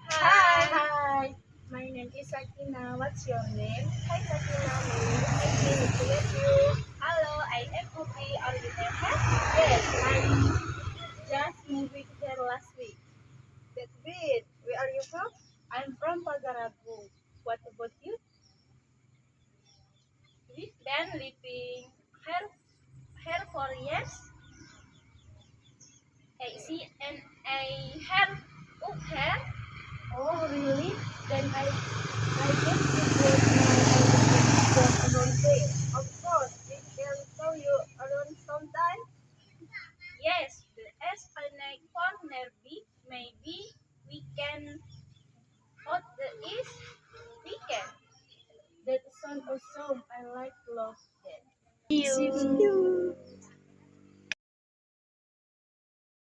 Hi. My name is Sakina. What's your name? Hi Sakina, my name is Vicky. Nice to meet you. Hello, I am Putri. Are you there? Yes, I just moved here last week. That's great. Where are you from? I'm from Pagarabu. What about you? We've been living here for years. I see and I have hair. Oh, really? Then I guess you would know I was around there. Of course, we can show you around sometime. Yes, the Esplanade for nearby. Maybe we can hot the east weekend. That sounds awesome. I like love that. See you.